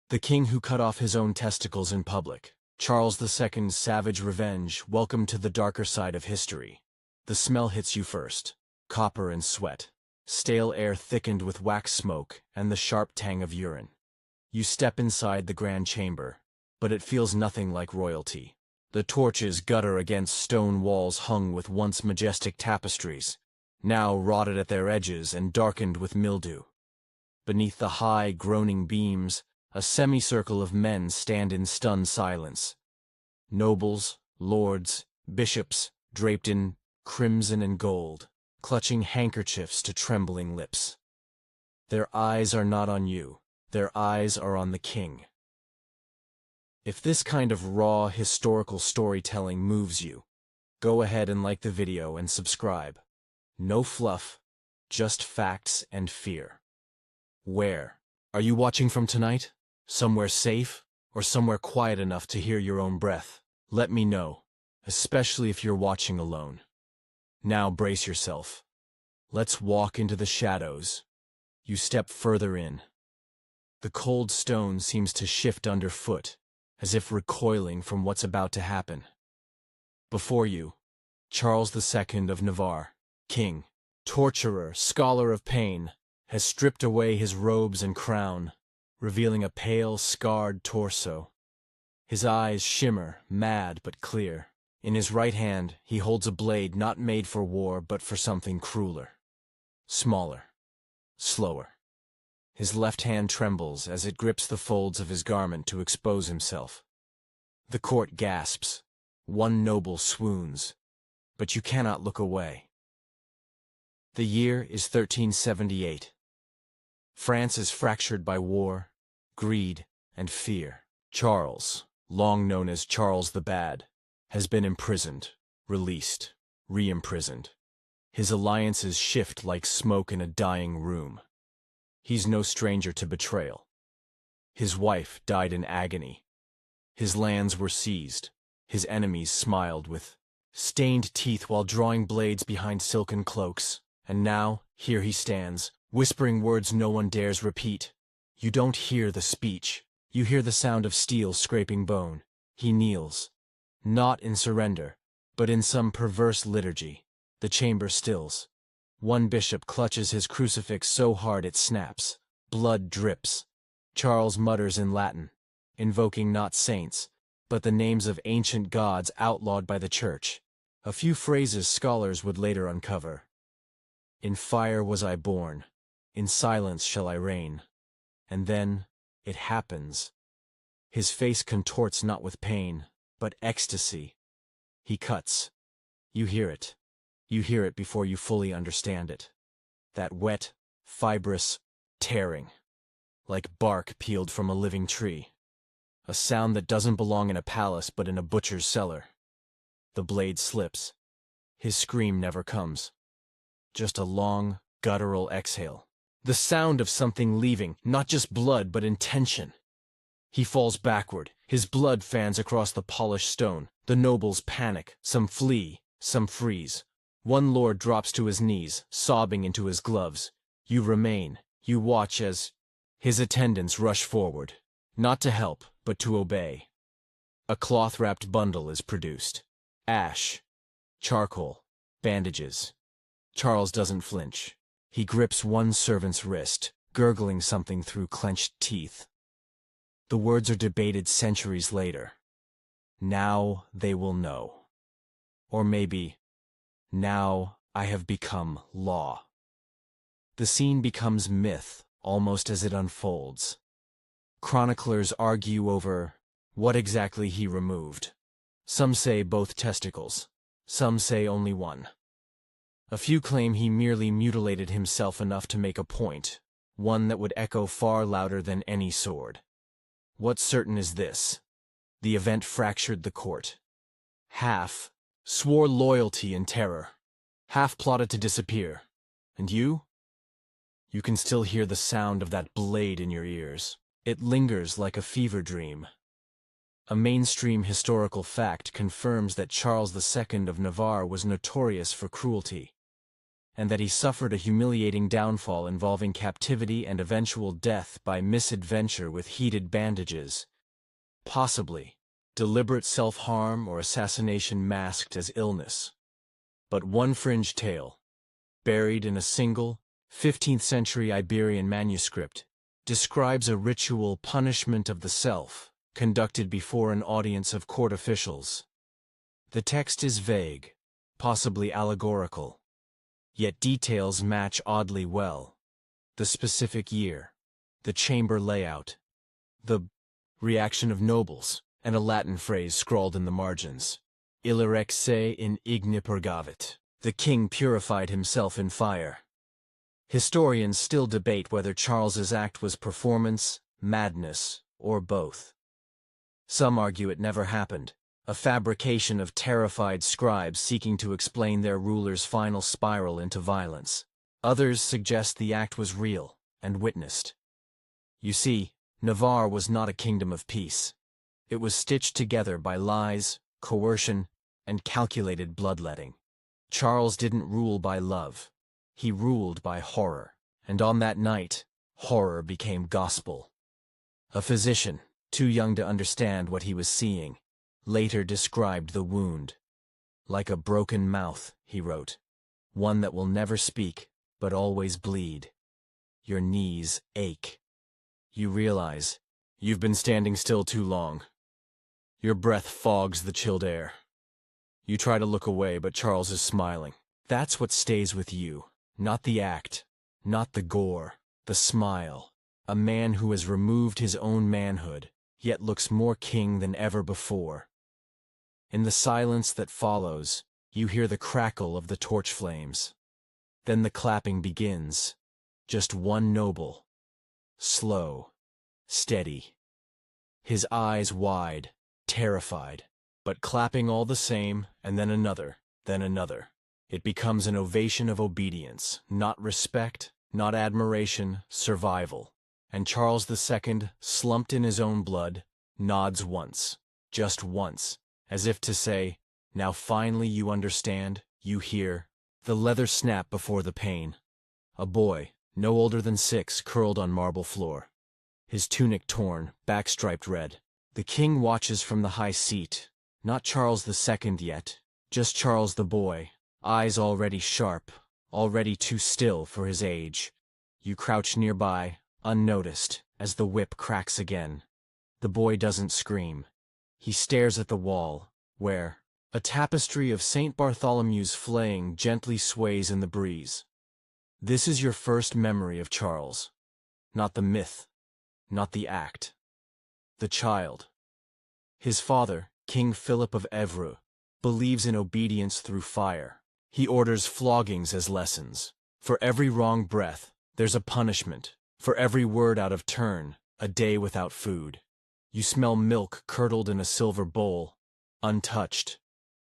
The king who cut off his own testicles in public. Charles II's savage revenge. Welcome to the darker side of history. The smell hits you first. Copper and sweat. Stale air thickened with wax smoke and the sharp tang of urine. You step inside the grand chamber, but it feels nothing like royalty. The torches gutter against stone walls hung with once majestic tapestries, now rotted at their edges and darkened with mildew. Beneath the high, groaning beams, a semicircle of men stand in stunned silence. Nobles, lords, bishops, draped in crimson and gold, clutching handkerchiefs to trembling lips. Their eyes are not on you, their eyes are on the king. If this kind of raw, historical storytelling moves you, go ahead and like the video and subscribe. No fluff, just facts and fear. Where are you watching from tonight? Somewhere safe, or somewhere quiet enough to hear your own breath? Let me know, especially if you're watching alone. Now brace yourself. Let's walk into the shadows. You step further in. The cold stone seems to shift underfoot, as if recoiling from what's about to happen. Before you, Charles II of Navarre, king, torturer, scholar of pain, has stripped away his robes and crown, revealing a pale, scarred torso. His eyes shimmer, mad but clear. In his right hand, he holds a blade not made for war but for something crueler. Smaller. Slower. His left hand trembles as it grips the folds of his garment to expose himself. The court gasps. One noble swoons. But you cannot look away. The year is 1378. France is fractured by war, greed, and fear. Charles, long known as Charles the Bad, has been imprisoned, released, re-imprisoned. His alliances shift like smoke in a dying room. He's no stranger to betrayal. His wife died in agony. His lands were seized. His enemies smiled with stained teeth while drawing blades behind silken cloaks. And now, here he stands, whispering words no one dares repeat. You don't hear the speech. You hear the sound of steel scraping bone. He kneels. Not in surrender, but in some perverse liturgy. The chamber stills. One bishop clutches his crucifix so hard it snaps. Blood drips. Charles mutters in Latin, invoking not saints, but the names of ancient gods outlawed by the church. A few phrases scholars would later uncover. In fire was I born, in silence shall I reign. And then, it happens. His face contorts not with pain, but ecstasy. He cuts. You hear it. You hear it before you fully understand it. That wet, fibrous tearing, like bark peeled from a living tree. A sound that doesn't belong in a palace but in a butcher's cellar. The blade slips. His scream never comes. Just a long, guttural exhale. The sound of something leaving, not just blood but intention. He falls backward. His blood fans across the polished stone. The nobles panic. Some flee, some freeze. One lord drops to his knees, sobbing into his gloves. You remain. You watch as his attendants rush forward. Not to help, but to obey. A cloth-wrapped bundle is produced. Ash. Charcoal. Bandages. Charles doesn't flinch. He grips one servant's wrist, gurgling something through clenched teeth. The words are debated centuries later. Now they will know. Or maybe, now I have become law. The scene becomes myth almost as it unfolds. Chroniclers argue over what exactly he removed. Some say both testicles. Some say only one. A few claim he merely mutilated himself enough to make a point, one that would echo far louder than any sword. What's certain is this: the event fractured the court. Half swore loyalty and terror. Half plotted to disappear. And you? You can still hear the sound of that blade in your ears. It lingers like a fever dream. A mainstream historical fact confirms that Charles II of Navarre was notorious for cruelty. and that he suffered a humiliating downfall involving captivity and eventual death by misadventure with heated bandages. Possibly deliberate self-harm or assassination masked as illness. But one fringe tale, buried in a single 15th-century Iberian manuscript, describes a ritual punishment of the self conducted before an audience of court officials. The text is vague, possibly allegorical, yet details match oddly well. The specific year, the chamber layout, the reaction of nobles, and a Latin phrase scrawled in the margins. Illerex se in igni purgavit. The king purified himself in fire. Historians still debate whether Charles's act was performance, madness, or both. Some argue it never happened, a fabrication of terrified scribes seeking to explain their ruler's final spiral into violence. Others suggest the act was real and witnessed. You see, Navarre was not a kingdom of peace. It was stitched together by lies, coercion, and calculated bloodletting. Charles didn't rule by love. He ruled by horror, and on that night, horror became gospel. A physician, too young to understand what he was seeing, later described the wound. Like a broken mouth, he wrote, one that will never speak, but always bleed. Your knees ache. You realize you've been standing still too long. Your breath fogs the chilled air. You try to look away, but Charles is smiling. That's what stays with you, not the act, not the gore, the smile. A man who has removed his own manhood, yet looks more king than ever before. In the silence that follows, you hear the crackle of the torch flames. Then the clapping begins. Just one noble. Slow. Steady. His eyes wide, terrified, but clapping all the same, and then another, then another. It becomes an ovation of obedience, not respect, not admiration, survival. And Charles II, slumped in his own blood, nods once, just once, as if to say, now finally you understand, you hear. The leather snap before the pain. A boy, no older than 6, curled on marble floor. His tunic torn, back striped red. The king watches from the high seat. Not Charles II yet, just Charles the boy, eyes already sharp, already too still for his age. You crouch nearby, unnoticed, as the whip cracks again. The boy doesn't scream. He stares at the wall, where a tapestry of St. Bartholomew's flaying gently sways in the breeze. This is your first memory of Charles. Not the myth, not the act. The child. His father, King Philip of Evreux, believes in obedience through fire. He orders floggings as lessons. For every wrong breath, there's a punishment. For every word out of turn, a day without food. You smell milk curdled in a silver bowl, untouched.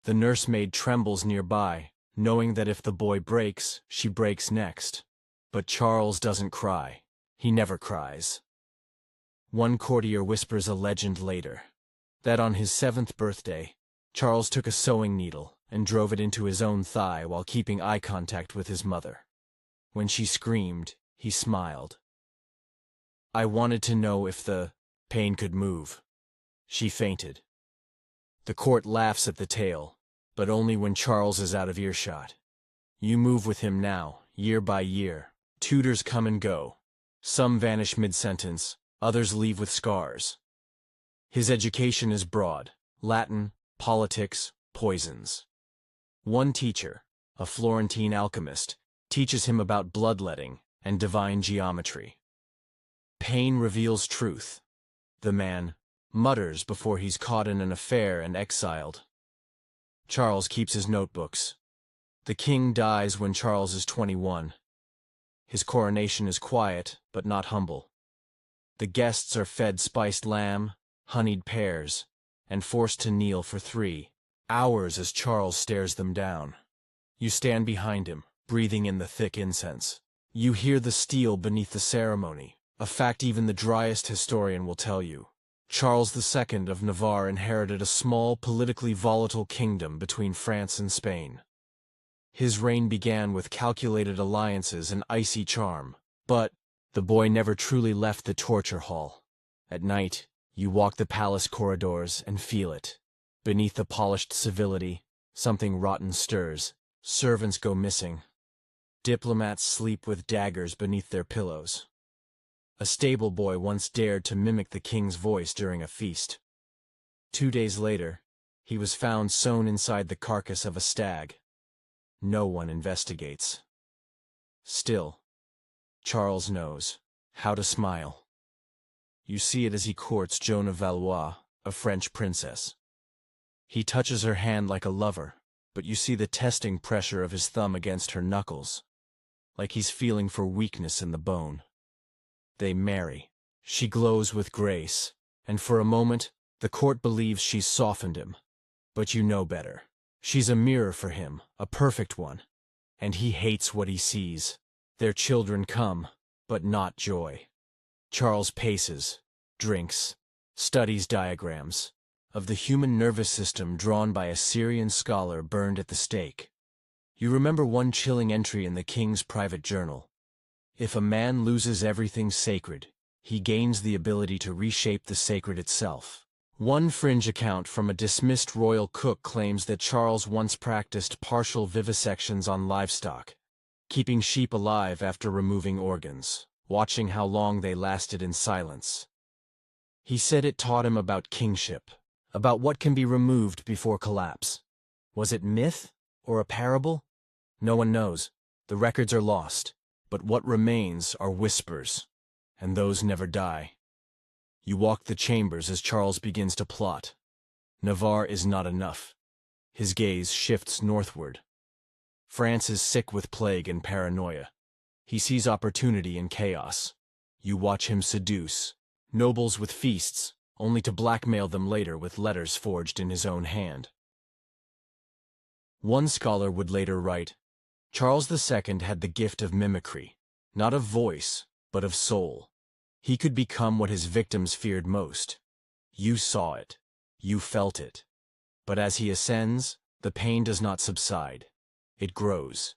The nursemaid trembles nearby, knowing that if the boy breaks, she breaks next. But Charles doesn't cry. He never cries. One courtier whispers a legend later, that on his 7th birthday, Charles took a sewing needle and drove it into his own thigh while keeping eye contact with his mother. When she screamed, he smiled. I wanted to know if the pain could move. She fainted. The court laughs at the tale, but only when Charles is out of earshot. You move with him now, year by year. Tutors come and go. Some vanish mid-sentence, others leave with scars. His education is broad: Latin, politics, poisons. One teacher, a Florentine alchemist, teaches him about bloodletting and divine geometry. Pain reveals truth. The man mutters before he's caught in an affair and exiled. Charles keeps his notebooks. The king dies when Charles is 21. His coronation is quiet, but not humble. The guests are fed spiced lamb, honeyed pears, and forced to kneel for 3 hours as Charles stares them down. You stand behind him, breathing in the thick incense. You hear the steel beneath the ceremony, a fact even the driest historian will tell you. Charles II of Navarre inherited a small, politically volatile kingdom between France and Spain. His reign began with calculated alliances and icy charm, but the boy never truly left the torture hall. At night, you walk the palace corridors and feel it. Beneath the polished civility, something rotten stirs. Servants go missing. Diplomats sleep with daggers beneath their pillows. A stable boy once dared to mimic the king's voice during a feast. 2 days later, he was found sewn inside the carcass of a stag. No one investigates. Still, Charles knows how to smile. You see it as he courts Joan of Valois, a French princess. He touches her hand like a lover, but you see the testing pressure of his thumb against her knuckles, like he's feeling for weakness in the bone. They marry. She glows with grace, and for a moment, the court believes she's softened him. But you know better. She's a mirror for him, a perfect one, and he hates what he sees. Their children come, but not joy. Charles paces, drinks, studies diagrams of the human nervous system drawn by a Syrian scholar burned at the stake. You remember one chilling entry in the king's private journal. If a man loses everything sacred, he gains the ability to reshape the sacred itself. One fringe account from a dismissed royal cook claims that Charles once practiced partial vivisections on livestock, keeping sheep alive after removing organs, watching how long they lasted in silence. He said it taught him about kingship, about what can be removed before collapse. Was it myth or a parable? No one knows. The records are lost, but what remains are whispers, and those never die. You walk the chambers as Charles begins to plot. Navarre is not enough. His gaze shifts northward. France is sick with plague and paranoia. He sees opportunity in chaos. You watch him seduce nobles with feasts, only to blackmail them later with letters forged in his own hand. One scholar would later write, Charles II had the gift of mimicry, not of voice, but of soul. He could become what his victims feared most. You saw it. You felt it. But as he ascends, the pain does not subside. It grows.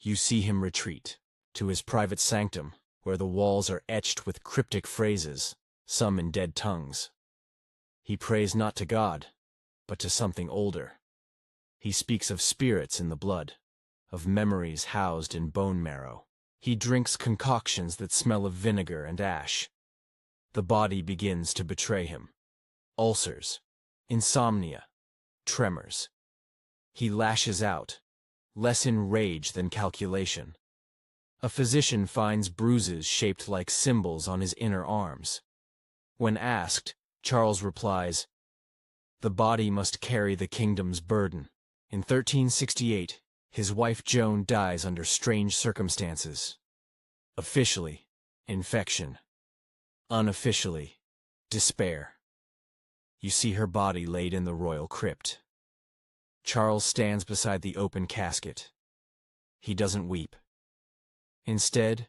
You see him retreat to his private sanctum, where the walls are etched with cryptic phrases, some in dead tongues. He prays not to God, but to something older. He speaks of spirits in the blood, of memories housed in bone marrow. He drinks concoctions that smell of vinegar and ash. The body begins to betray him. Ulcers, insomnia, tremors. He lashes out, less in rage than calculation. A physician finds bruises shaped like symbols on his inner arms. When asked, Charles replies, "The body must carry the kingdom's burden." In 1368, his wife Joan dies under strange circumstances. Officially, infection. Unofficially, despair. You see her body laid in the royal crypt. Charles stands beside the open casket. He doesn't weep. Instead,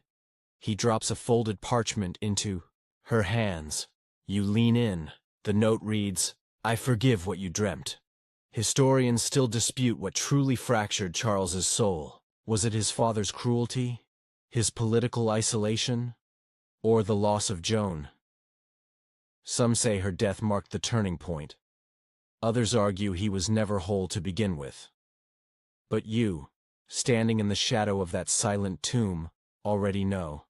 he drops a folded parchment into her hands. You lean in. The note reads, "I forgive what you dreamt." Historians still dispute what truly fractured Charles's soul. Was it his father's cruelty, his political isolation, or the loss of Joan? Some say her death marked the turning point. Others argue he was never whole to begin with. But you, standing in the shadow of that silent tomb, already know.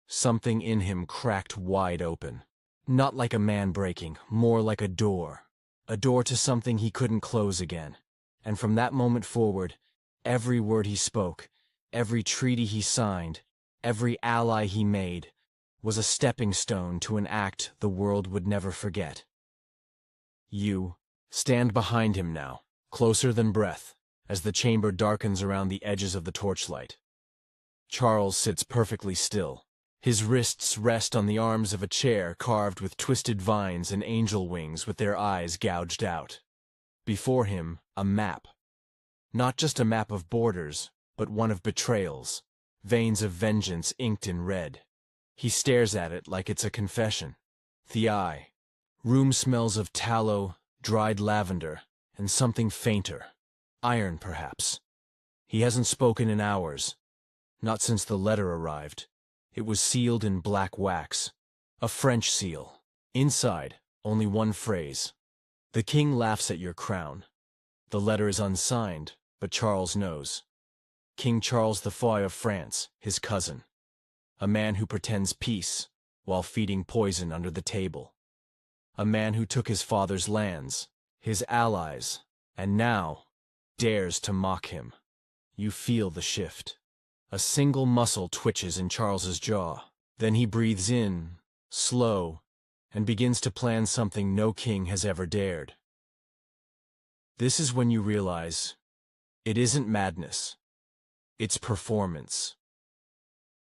Something in him cracked wide open. Not like a man breaking, more like a door to something he couldn't close again. And from that moment forward, every word he spoke, every treaty he signed, every ally he made, was a stepping stone to an act the world would never forget. You stand behind him now, closer than breath, as the chamber darkens around the edges of the torchlight. Charles sits perfectly still. His wrists rest on the arms of a chair carved with twisted vines and angel wings with their eyes gouged out. Before him, a map. Not just a map of borders, but one of betrayals, veins of vengeance inked in red. He stares at it like it's a confession. The eye. Room smells of tallow, dried lavender, and something fainter. Iron, perhaps. He hasn't spoken in hours. Not since the letter arrived. It was sealed in black wax. A French seal. Inside, only one phrase. The king laughs at your crown. The letter is unsigned, but Charles knows. King Charles IV of France, his cousin. A man who pretends peace while feeding poison under the table. A man who took his father's lands, his allies, and now dares to mock him. You feel the shift. A single muscle twitches in Charles's jaw. Then he breathes in, slow, and begins to plan something no king has ever dared. This is when you realize it isn't madness. It's performance.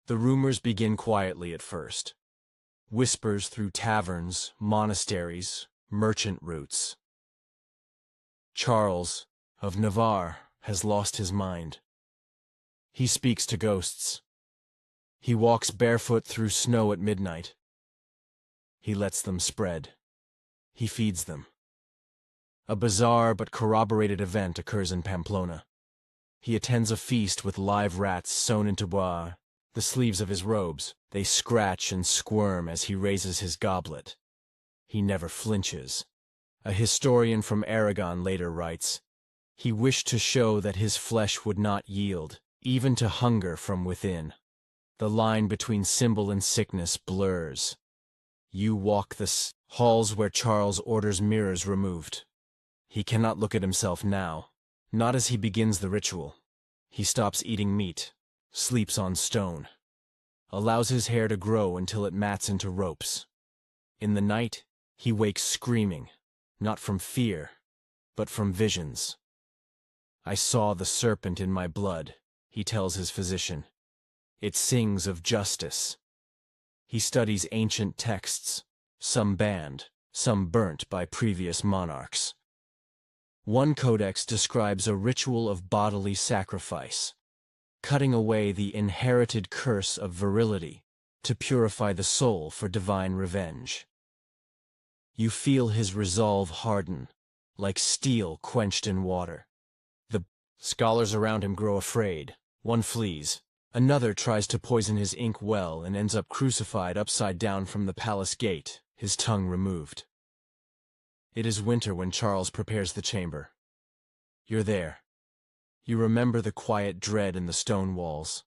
The rumors begin quietly at first. Whispers through taverns, monasteries, merchant routes. Charles of Navarre has lost his mind. He speaks to ghosts. He walks barefoot through snow at midnight. He lets them spread. He feeds them. A bizarre but corroborated event occurs in Pamplona. He attends a feast with live rats sewn into bois, the sleeves of his robes. They scratch and squirm as he raises his goblet. He never flinches. A historian from Aragon later writes, "He wished to show that his flesh would not yield, even to hunger from within." The line between symbol and sickness blurs. You walk the halls where Charles orders mirrors removed. He cannot look at himself now, not as he begins the ritual. He stops eating meat, sleeps on stone, allows his hair to grow until it mats into ropes. In the night, he wakes screaming, not from fear, but from visions. "I saw the serpent in my blood," he tells his physician. "It sings of justice." He studies ancient texts, some banned, some burnt by previous monarchs. One codex describes a ritual of bodily sacrifice, cutting away the inherited curse of virility to purify the soul for divine revenge. You feel his resolve harden, like steel quenched in water. The scholars around him grow afraid. One flees. Another tries to poison his ink well and ends up crucified upside down from the palace gate, his tongue removed. It is winter when Charles prepares the chamber. You're there. You remember the quiet dread in the stone walls.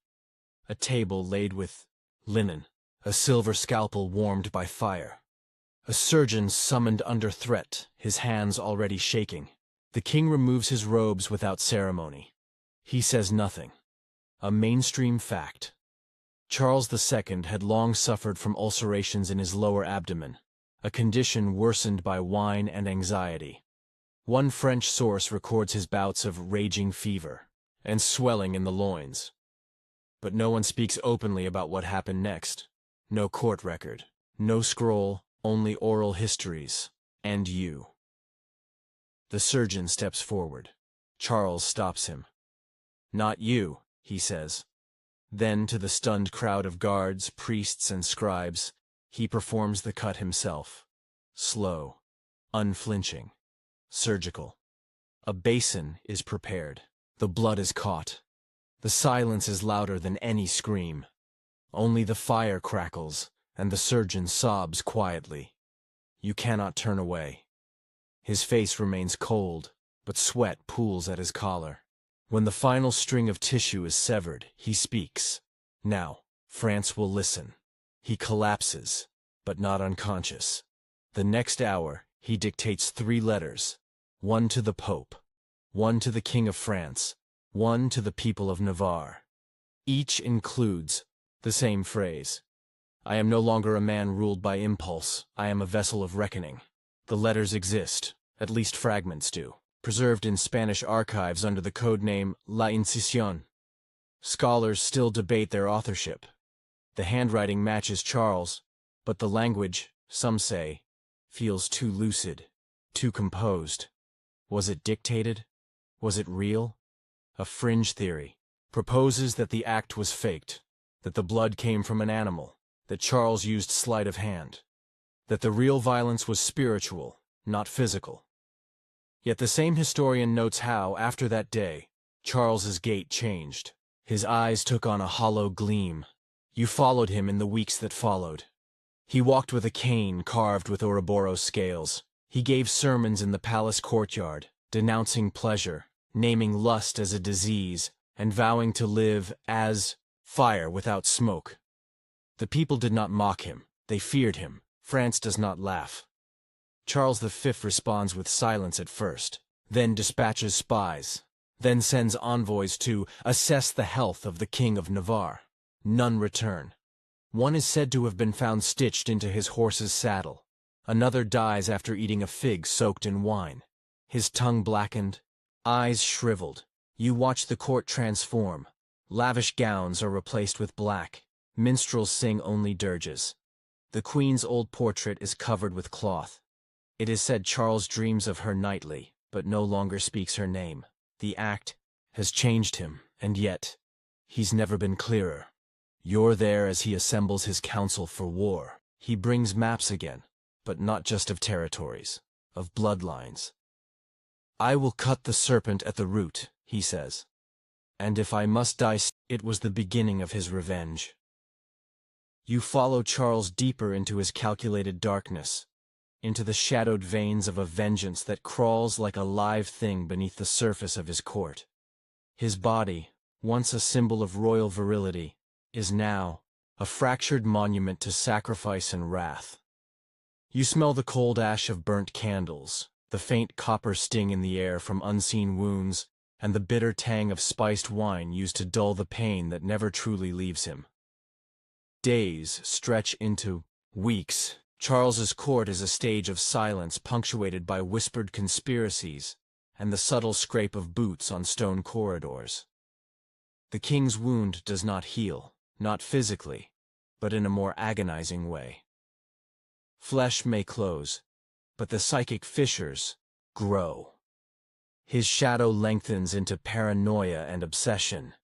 A table laid with linen, a silver scalpel warmed by fire. A surgeon summoned under threat, his hands already shaking. The king removes his robes without ceremony. He says nothing. A mainstream fact. Charles II had long suffered from ulcerations in his lower abdomen, a condition worsened by wine and anxiety. One French source records his bouts of raging fever and swelling in the loins. But no one speaks openly about what happened next. No court record, no scroll, only oral histories, and you. The surgeon steps forward. Charles stops him. "Not you," he says. Then, to the stunned crowd of guards, priests, and scribes, he performs the cut himself. Slow, unflinching, surgical. A basin is prepared. The blood is caught. The silence is louder than any scream. Only the fire crackles, and the surgeon sobs quietly. You cannot turn away. His face remains cold, but sweat pools at his collar. When the final string of tissue is severed, he speaks. Now, France will listen. He collapses, but not unconscious. The next hour, he dictates 3 letters, one to the Pope, one to the King of France, one to the people of Navarre. Each includes the same phrase. "I am no longer a man ruled by impulse. I am a vessel of reckoning." The letters exist, at least fragments do, preserved in Spanish archives under the code name La Incisión. Scholars still debate their authorship. The handwriting matches Charles, but the language, some say, feels too lucid, too composed. Was it dictated? Was it real? A fringe theory proposes that the act was faked, that the blood came from an animal, that Charles used sleight of hand, that the real violence was spiritual, not physical. Yet the same historian notes how, after that day, Charles's gait changed. His eyes took on a hollow gleam. You followed him in the weeks that followed. He walked with a cane carved with Ouroboros scales. He gave sermons in the palace courtyard, denouncing pleasure, naming lust as a disease, and vowing to live as fire without smoke. The people did not mock him. They feared him. France does not laugh. Charles V responds with silence at first, then dispatches spies, then sends envoys to assess the health of the King of Navarre. None return. One is said to have been found stitched into his horse's saddle. Another dies after eating a fig soaked in wine. His tongue blackened, eyes shriveled. You watch the court transform. Lavish gowns are replaced with black. Minstrels sing only dirges. The Queen's old portrait is covered with cloth. It is said Charles dreams of her nightly, but no longer speaks her name. The act has changed him, and yet, he's never been clearer. You're there as he assembles his council for war. He brings maps again, but not just of territories, of bloodlines. I will cut the serpent at the root, he says. And if I must die, it was the beginning of his revenge. You follow Charles deeper into his calculated darkness, into the shadowed veins of a vengeance that crawls like a live thing beneath the surface of his court. His body, once a symbol of royal virility, is now a fractured monument to sacrifice and wrath. You smell the cold ash of burnt candles, the faint copper sting in the air from unseen wounds, and the bitter tang of spiced wine used to dull the pain that never truly leaves him. Days stretch into weeks. Charles's court is a stage of silence punctuated by whispered conspiracies and the subtle scrape of boots on stone corridors. The king's wound does not heal, not physically, but in a more agonizing way. Flesh may close, but the psychic fissures grow. His shadow lengthens into paranoia and obsession.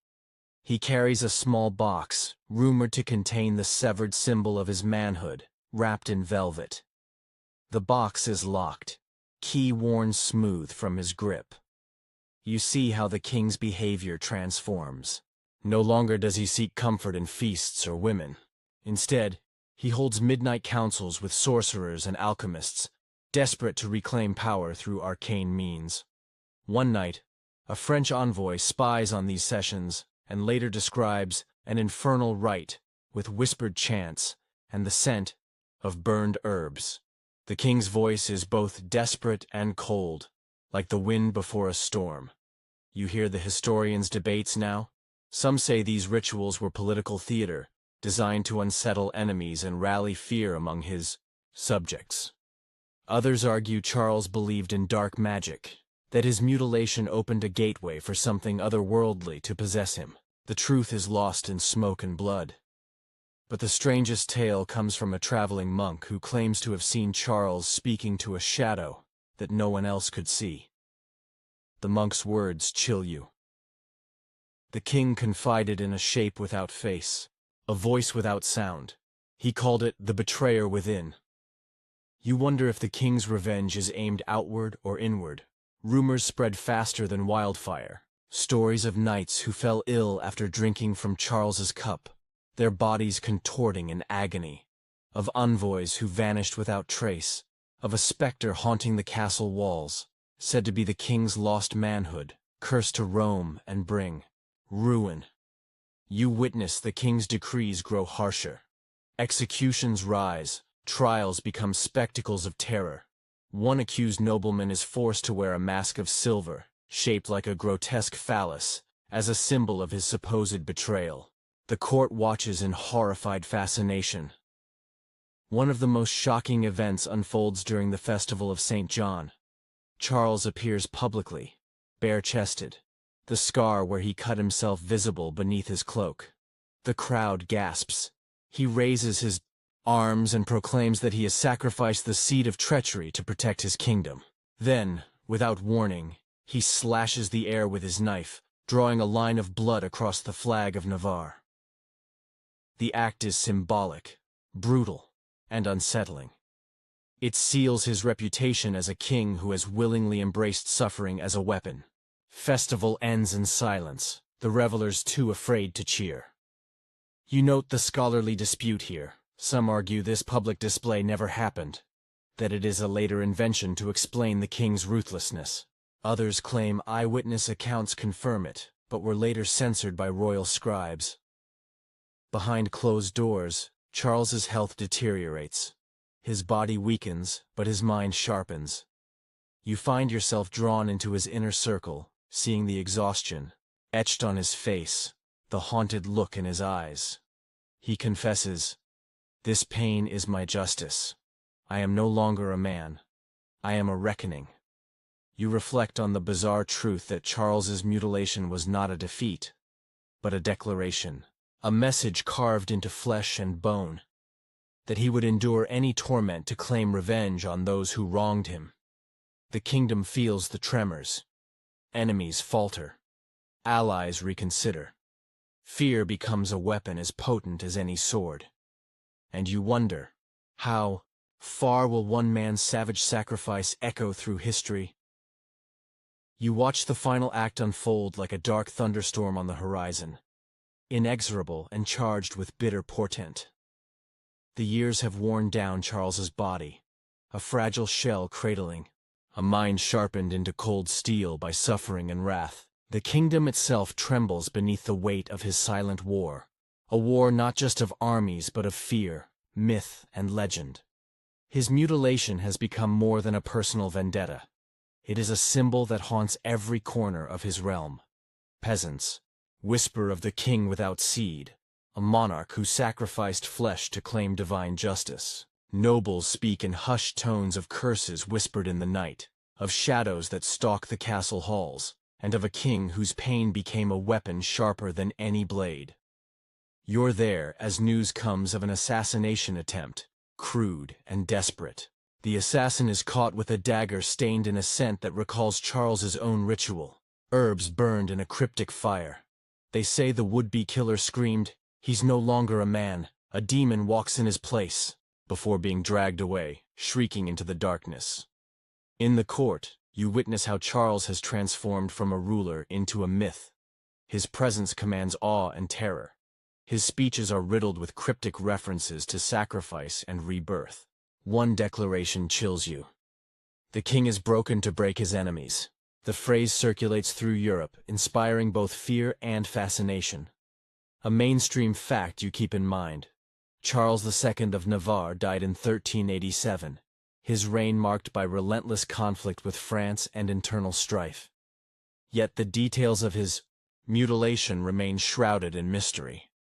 He carries a small box, rumored to contain the severed symbol of his manhood, wrapped in velvet. The box is locked, key worn smooth from his grip. You see how the king's behavior transforms. No longer does he seek comfort in feasts or women. Instead, he holds midnight councils with sorcerers and alchemists, desperate to reclaim power through arcane means. One night, a French envoy spies on these sessions and later describes an infernal rite with whispered chants and the scent of burned herbs. The king's voice is both desperate and cold, like the wind before a storm. You hear the historians' debates now? Some say these rituals were political theater, designed to unsettle enemies and rally fear among his subjects. Others argue Charles believed in dark magic, that his mutilation opened a gateway for something otherworldly to possess him. The truth is lost in smoke and blood. But the strangest tale comes from a traveling monk who claims to have seen Charles speaking to a shadow that no one else could see. The monk's words chill you. The king confided in a shape without face, a voice without sound. He called it the betrayer within. You wonder if the king's revenge is aimed outward or inward. Rumors spread faster than wildfire. Stories of knights who fell ill after drinking from Charles's cup, their bodies contorting in agony. Of envoys who vanished without trace. Of a specter haunting the castle walls, said to be the king's lost manhood, cursed to roam and bring ruin. You witness the king's decrees grow harsher. Executions rise, trials become spectacles of terror. One accused nobleman is forced to wear a mask of silver, shaped like a grotesque phallus, as a symbol of his supposed betrayal. The court watches in horrified fascination. One of the most shocking events unfolds during the festival of St. John. Charles appears publicly, bare-chested, the scar where he cut himself visible beneath his cloak. The crowd gasps. He raises his arms and proclaims that he has sacrificed the seed of treachery to protect his kingdom. Then, without warning, he slashes the air with his knife, drawing a line of blood across the flag of Navarre. The act is symbolic, brutal, and unsettling. It seals his reputation as a king who has willingly embraced suffering as a weapon. Festival ends in silence, the revelers too afraid to cheer. You note the scholarly dispute here. Some argue this public display never happened, that it is a later invention to explain the king's ruthlessness. Others claim eyewitness accounts confirm it, but were later censored by royal scribes. Behind closed doors, Charles's health deteriorates. His body weakens, but his mind sharpens. You find yourself drawn into his inner circle, seeing the exhaustion etched on his face, the haunted look in his eyes. He confesses, "This pain is my justice. I am no longer a man. I am a reckoning." You reflect on the bizarre truth that Charles's mutilation was not a defeat, but a declaration, a message carved into flesh and bone, that he would endure any torment to claim revenge on those who wronged him. The kingdom feels the tremors. Enemies falter. Allies reconsider. Fear becomes a weapon as potent as any sword. And you wonder, how far will one man's savage sacrifice echo through history? You watch the final act unfold like a dark thunderstorm on the horizon, inexorable and charged with bitter portent. The years have worn down Charles's body, a fragile shell cradling, a mind sharpened into cold steel by suffering and wrath. The kingdom itself trembles beneath the weight of his silent war, a war not just of armies but of fear, myth, and legend. His mutilation has become more than a personal vendetta. It is a symbol that haunts every corner of his realm. Peasants whisper of the king without seed, a monarch who sacrificed flesh to claim divine justice. Nobles speak in hushed tones of curses whispered in the night, of shadows that stalk the castle halls, and of a king whose pain became a weapon sharper than any blade. You're there as news comes of an assassination attempt, crude and desperate. The assassin is caught with a dagger stained in a scent that recalls Charles's own ritual, herbs burned in a cryptic fire. They say the would-be killer screamed, "He's no longer a man, a demon walks in his place," before being dragged away, shrieking into the darkness. In the court, you witness how Charles has transformed from a ruler into a myth. His presence commands awe and terror. His speeches are riddled with cryptic references to sacrifice and rebirth. One declaration chills you. "The king is broken to break his enemies." The phrase circulates through Europe, inspiring both fear and fascination. A mainstream fact you keep in mind. Charles II of Navarre died in 1387, his reign marked by relentless conflict with France and internal strife. Yet the details of his mutilation remain shrouded in mystery.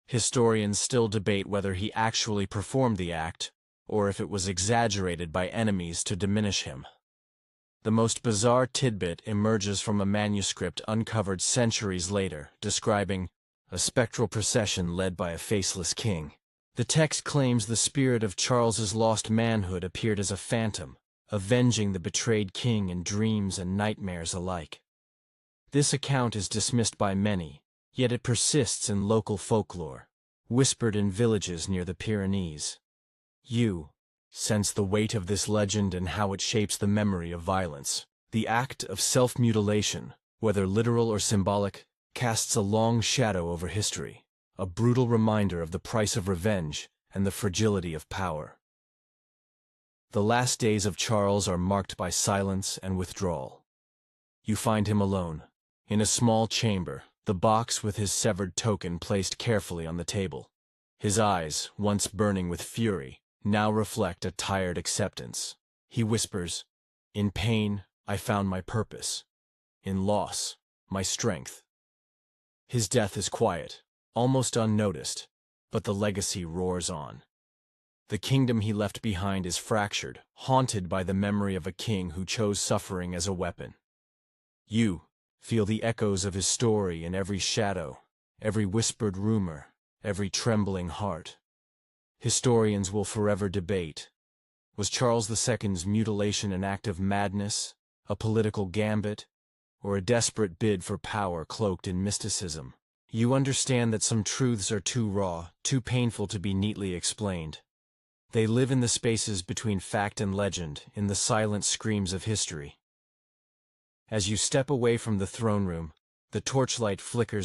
Historians still debate whether he actually performed the act, or if it was exaggerated by enemies to diminish him. The most bizarre tidbit emerges from a manuscript uncovered centuries later, describing a spectral procession led by a faceless king. The text claims the spirit of Charles's lost manhood appeared as a phantom, avenging the betrayed king in dreams and nightmares alike. This account is dismissed by many, yet it persists in local folklore, whispered in villages near the Pyrenees. You sense the weight of this legend and how it shapes the memory of violence. The act of self-mutilation, whether literal or symbolic, casts a long shadow over history, a brutal reminder of the price of revenge and the fragility of power. The last days of Charles are marked by silence and withdrawal. You find him alone, in a small chamber, the box with his severed token placed carefully on the table. His eyes, once burning with fury, now reflect a tired acceptance. He whispers, "In pain, I found my purpose. In loss, my strength." His death is quiet, almost unnoticed, but the legacy roars on. The kingdom he left behind is fractured, haunted by the memory of a king who chose suffering as a weapon. You feel the echoes of his story in every shadow, every whispered rumor, every trembling heart. Historians will forever debate. Was Charles II's mutilation an act of madness, a political gambit, or a desperate bid for power cloaked in mysticism? You understand that some truths are too raw, too painful to be neatly explained. They live in the spaces between fact and legend, in the silent screams of history. As you step away from the throne room, the torchlight flickers